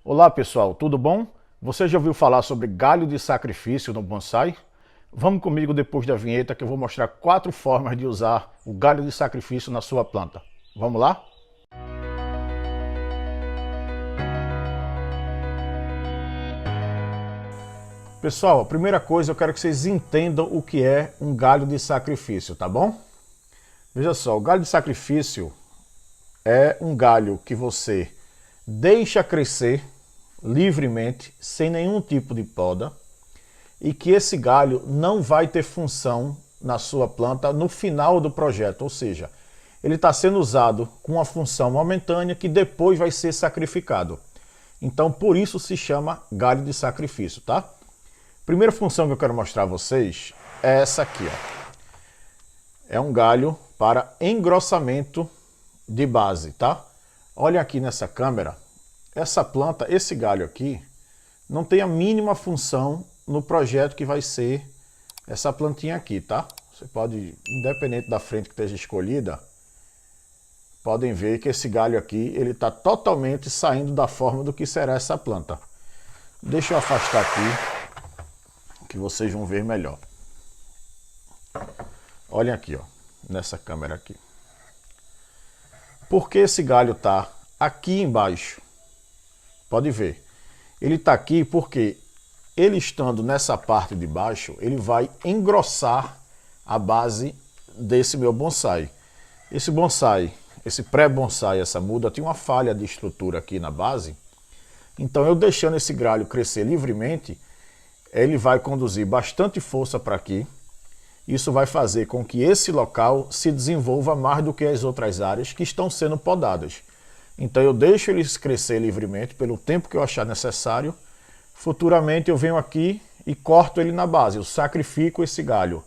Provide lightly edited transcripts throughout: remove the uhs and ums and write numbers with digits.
Olá pessoal, tudo bom? Você já ouviu falar sobre galho de sacrifício no bonsai? Vamos comigo depois da vinheta que eu vou mostrar 4 formas de usar o galho de sacrifício na sua planta. Vamos lá? Pessoal, a primeira coisa eu quero que vocês entendam o que é um galho de sacrifício, tá bom? Veja só, o galho de sacrifício é um galho que você deixa crescer livremente, sem nenhum tipo de poda, e que esse galho não vai ter função na sua planta no final do projeto, ou seja, ele está sendo usado com uma função momentânea que depois vai ser sacrificado. Então, por isso se chama galho de sacrifício, tá? Primeira função que eu quero mostrar a vocês é essa aqui, ó. É um galho para engrossamento de base, tá? Olha aqui nessa câmera, essa planta, esse galho aqui, não tem a mínima função no projeto que vai ser essa plantinha aqui, tá? Você pode, independente da frente que esteja escolhida, podem ver que esse galho aqui, ele está totalmente saindo da forma do que será essa planta. Deixa eu afastar aqui, que vocês vão ver melhor. Olhem aqui, ó, nessa câmera aqui. Por que esse galho está aqui embaixo? Pode ver. Ele está aqui porque ele estando nessa parte de baixo, ele vai engrossar a base desse meu bonsai. Esse bonsai, esse pré-bonsai, essa muda, tem uma falha de estrutura aqui na base. Então eu deixando esse galho crescer livremente, ele vai conduzir bastante força para aqui. Isso vai fazer com que esse local se desenvolva mais do que as outras áreas que estão sendo podadas. Então eu deixo eles crescer livremente pelo tempo que eu achar necessário. Futuramente eu venho aqui e corto ele na base, eu sacrifico esse galho.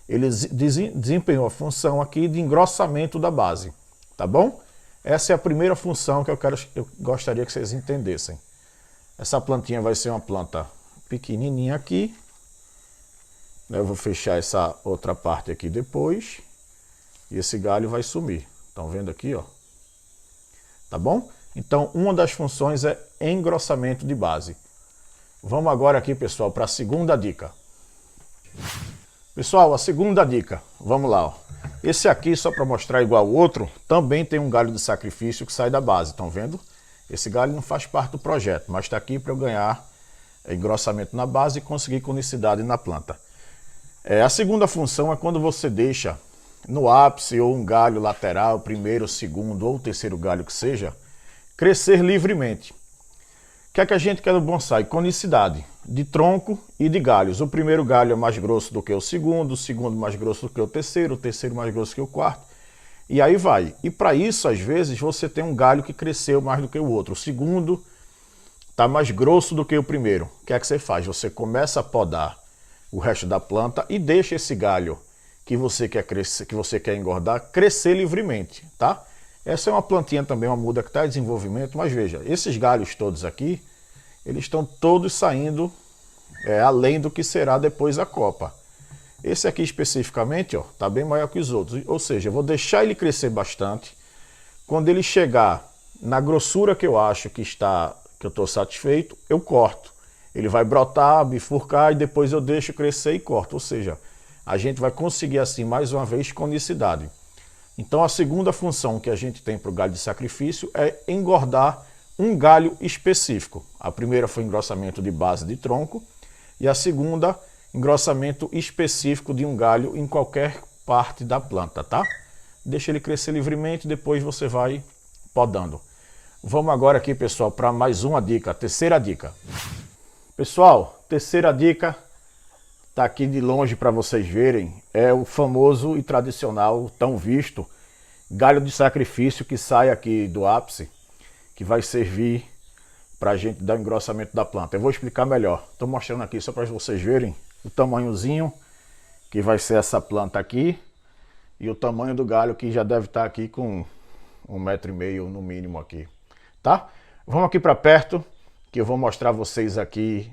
Ele desempenhou a função aqui de engrossamento da base, tá bom? Essa é a primeira função que eu gostaria que vocês entendessem. Essa plantinha vai ser uma planta pequenininha aqui. Eu vou fechar essa outra parte aqui depois. E esse galho vai sumir. Estão vendo aqui, ó? Tá bom? Então, uma das funções é engrossamento de base. Vamos agora aqui, pessoal, para a segunda dica. Pessoal, a segunda dica, vamos lá, ó. Esse aqui, só para mostrar igual ao outro, também tem um galho de sacrifício que sai da base, estão vendo? Esse galho não faz parte do projeto, mas está aqui para eu ganhar engrossamento na base e conseguir conicidade na planta. A segunda função é quando você deixa no ápice ou um galho lateral, primeiro, segundo ou terceiro galho que seja, crescer livremente. O que é que a gente quer no bonsai? Conicidade de tronco e de galhos. O primeiro galho é mais grosso do que o segundo mais grosso do que o terceiro mais grosso que o quarto, e aí vai. E para isso, às vezes, você tem um galho que cresceu mais do que o outro. O segundo está mais grosso do que o primeiro. O que é que você faz? Você começa a podar o resto da planta e deixa esse galho que você quer crescer, que você quer engordar, crescer livremente, tá? Essa é uma plantinha também, uma muda que está em desenvolvimento, mas veja, esses galhos todos aqui, eles estão todos saindo além do que será depois a copa. Esse aqui especificamente, ó, tá bem maior que os outros, ou seja, eu vou deixar ele crescer bastante. Quando ele chegar na grossura que eu acho que eu estou satisfeito, eu corto. Ele vai brotar, bifurcar e depois eu deixo crescer e corto, ou seja, a gente vai conseguir assim, mais uma vez, conicidade. Então a segunda função que a gente tem para o galho de sacrifício é engordar um galho específico. A primeira foi engrossamento de base de tronco e a segunda, engrossamento específico de um galho em qualquer parte da planta, tá? Deixa ele crescer livremente, depois você vai podando. Vamos agora aqui, pessoal, para mais uma dica, a terceira dica. Pessoal, terceira dica, tá aqui de longe para vocês verem, é o famoso e tradicional, tão visto, galho de sacrifício que sai aqui do ápice, que vai servir para a gente dar engrossamento da planta. Eu vou explicar melhor. Estou mostrando aqui só para vocês verem o tamanhozinho que vai ser essa planta aqui e o tamanho do galho que já deve estar aqui com 1,5 m no mínimo aqui, tá? Vamos aqui para perto que eu vou mostrar a vocês aqui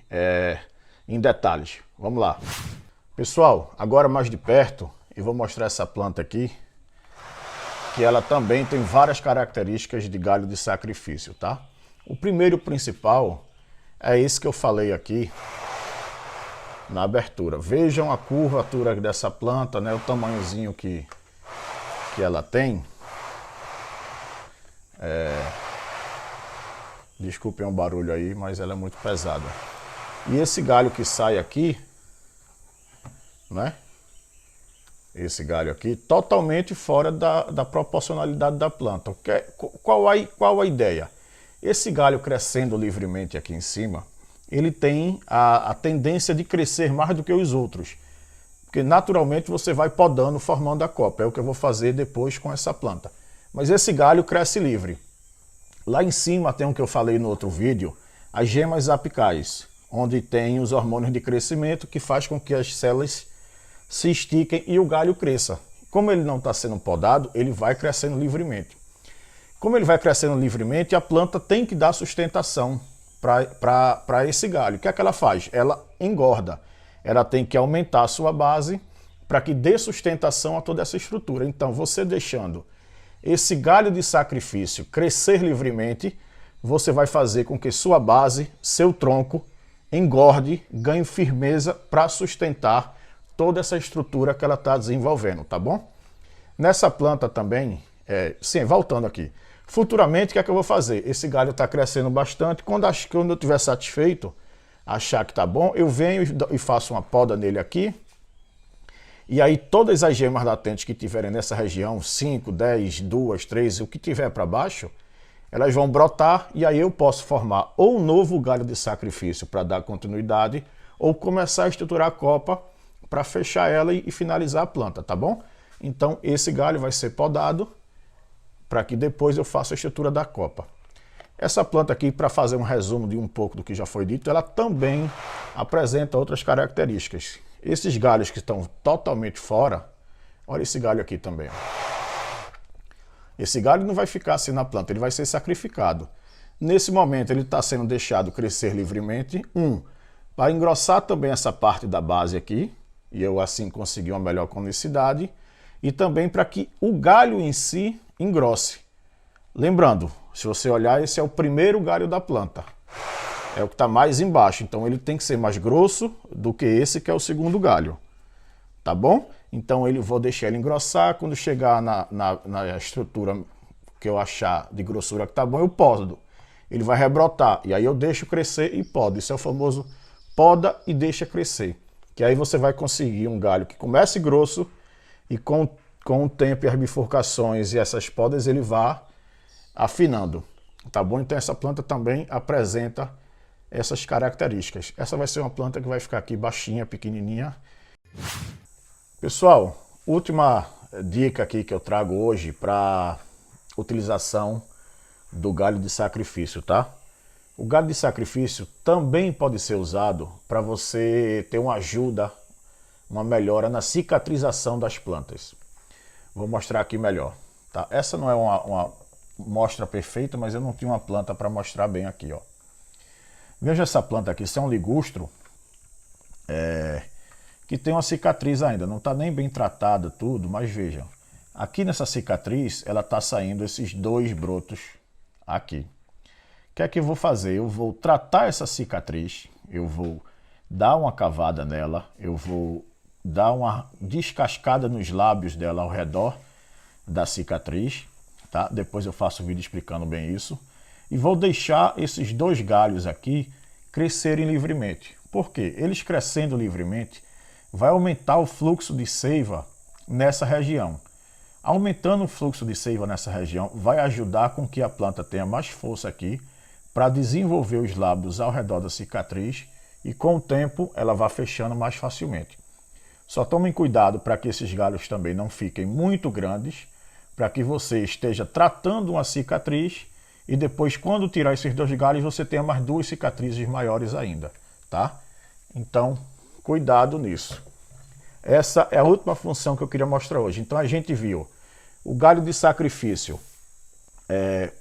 em detalhes. Vamos lá. Pessoal, agora mais de perto eu vou mostrar essa planta aqui, que ela também tem várias características de galho de sacrifício, tá? O primeiro principal é esse que eu falei aqui na abertura. Vejam a curvatura dessa planta, né, o tamanhozinho que ela tem. Desculpem o barulho aí, mas ela é muito pesada. E esse galho que sai aqui, né? Esse galho aqui, totalmente fora da proporcionalidade da planta. Qual a ideia? Esse galho crescendo livremente aqui em cima, ele tem a tendência de crescer mais do que os outros. Porque naturalmente você vai podando, formando a copa. É o que eu vou fazer depois com essa planta. Mas esse galho cresce livre. Lá em cima tem o que eu falei no outro vídeo, as gemas apicais, onde tem os hormônios de crescimento que faz com que as células se estiquem e o galho cresça. Como ele não está sendo podado, ele vai crescendo livremente. Como ele vai crescendo livremente, a planta tem que dar sustentação para esse galho. O que é que ela faz? Ela engorda. Ela tem que aumentar a sua base para que dê sustentação a toda essa estrutura. Então, você deixando esse galho de sacrifício crescer livremente, você vai fazer com que sua base, seu tronco, engorde, ganhe firmeza para sustentar toda essa estrutura que ela está desenvolvendo, tá bom? Nessa planta também, sim, voltando aqui, futuramente o que é que eu vou fazer? Esse galho está crescendo bastante, quando eu estiver satisfeito, achar que está bom, eu venho e faço uma poda nele aqui, e aí todas as gemas latentes que tiverem nessa região, 5, 10, 2, 3, o que tiver para baixo, elas vão brotar e aí eu posso formar ou um novo galho de sacrifício para dar continuidade, ou começar a estruturar a copa para fechar ela e finalizar a planta, tá bom? Então esse galho vai ser podado para que depois eu faça a estrutura da copa. Essa planta aqui, para fazer um resumo de um pouco do que já foi dito, ela também apresenta outras características. Esses galhos que estão totalmente fora, olha esse galho aqui também. Esse galho não vai ficar assim na planta, ele vai ser sacrificado. Nesse momento ele está sendo deixado crescer livremente. Para engrossar também essa parte da base aqui, e eu assim conseguir uma melhor conicidade, e também para que o galho em si engrosse. Lembrando, se você olhar, esse é o primeiro galho da planta. É o que está mais embaixo, então ele tem que ser mais grosso do que esse que é o segundo galho. Tá bom? Então vou deixar ele engrossar, quando chegar na estrutura que eu achar de grossura que tá bom, eu podo. Ele vai rebrotar, e aí eu deixo crescer e podo. Isso é o famoso poda e deixa crescer. Que aí você vai conseguir um galho que comece grosso e com o tempo e as bifurcações e essas podas ele vai afinando. Tá bom? Então essa planta também apresenta essas características. Essa vai ser uma planta que vai ficar aqui baixinha, pequenininha. Pessoal, última dica aqui que eu trago hoje para utilização do galho de sacrifício, tá? O galho de sacrifício também pode ser usado para você ter uma ajuda, uma melhora na cicatrização das plantas. Vou mostrar aqui melhor, tá? Essa não é uma mostra perfeita, mas eu não tinha uma planta para mostrar bem aqui, ó. Veja essa planta aqui, isso é um ligustro que tem uma cicatriz ainda, não está nem bem tratada tudo, mas vejam, aqui nessa cicatriz ela está saindo esses dois brotos aqui. O que é que eu vou fazer? Eu vou tratar essa cicatriz, eu vou dar uma cavada nela, eu vou dar uma descascada nos lábios dela ao redor da cicatriz, tá? Depois eu faço um vídeo explicando bem isso. E vou deixar esses dois galhos aqui crescerem livremente. Por quê? Eles crescendo livremente vai aumentar o fluxo de seiva nessa região. Aumentando o fluxo de seiva nessa região vai ajudar com que a planta tenha mais força aqui para desenvolver os lábios ao redor da cicatriz e com o tempo ela vai fechando mais facilmente. Só tomem cuidado para que esses galhos também não fiquem muito grandes, para que você esteja tratando uma cicatriz e depois, quando tirar esses dois galhos, você tenha mais duas cicatrizes maiores ainda, tá? Então, cuidado nisso. Essa é a última função que eu queria mostrar hoje. Então, a gente viu o galho de sacrifício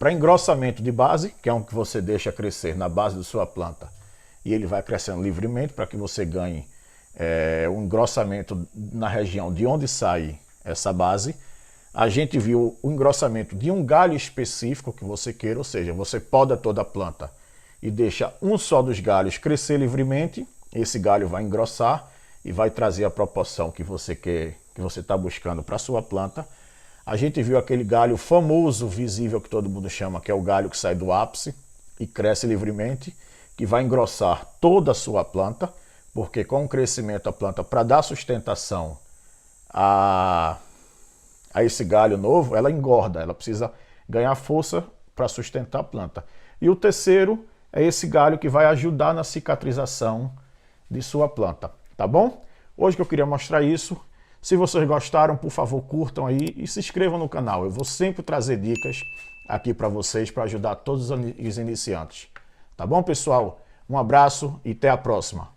para engrossamento de base, que é um que você deixa crescer na base da sua planta, e ele vai crescendo livremente para que você ganhe um engrossamento na região de onde sai essa base. a gente viu o engrossamento de um galho específico que você queira, ou seja, você poda toda a planta e deixa um só dos galhos crescer livremente, esse galho vai engrossar e vai trazer a proporção que você quer, que você está buscando para a sua planta. A gente viu aquele galho famoso, visível, que todo mundo chama, que é o galho que sai do ápice e cresce livremente, que vai engrossar toda a sua planta, porque com o crescimento a planta, para dar sustentação a esse galho novo, ela engorda, ela precisa ganhar força para sustentar a planta. E o terceiro é esse galho que vai ajudar na cicatrização de sua planta, tá bom? Hoje que eu queria mostrar isso. Se vocês gostaram, por favor, curtam aí e se inscrevam no canal. Eu vou sempre trazer dicas aqui para vocês para ajudar todos os iniciantes. Tá bom, pessoal? Um abraço e até a próxima.